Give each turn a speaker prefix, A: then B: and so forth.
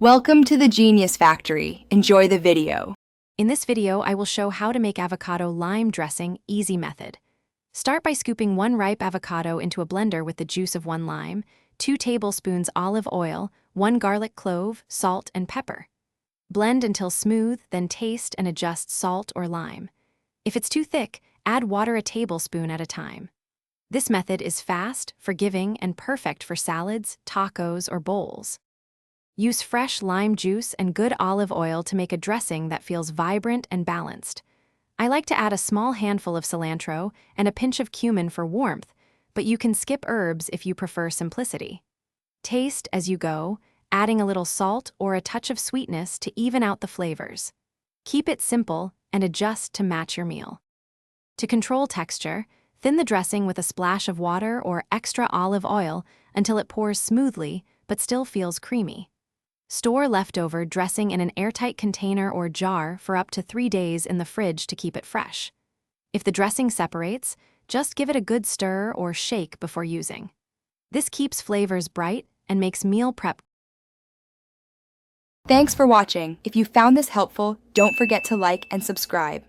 A: Welcome to the Genius Factory. Enjoy the video.
B: In this video, I will show how to make avocado lime dressing easy method. Start by scooping 1 ripe avocado into a blender with the juice of 1 lime, 2 tablespoons olive oil, 1 garlic clove, salt, and pepper. Blend until smooth, then taste and adjust salt or lime. If it's too thick, add water a tablespoon at a time. This method is fast, forgiving, and perfect for salads, tacos, or bowls. Use fresh lime juice and good olive oil to make a dressing that feels vibrant and balanced. I like to add a small handful of cilantro and a pinch of cumin for warmth, but you can skip herbs if you prefer simplicity. Taste as you go, adding a little salt or a touch of sweetness to even out the flavors. Keep it simple and adjust to match your meal. To control texture, thin the dressing with a splash of water or extra olive oil until it pours smoothly but still feels creamy. Store leftover dressing in an airtight container or jar for up to 3 days in the fridge to keep it fresh. If the dressing separates, just give it a good stir or shake before using. This keeps flavors bright and makes meal prep.
A: Thanks for watching. If you found this helpful, don't forget to like and subscribe.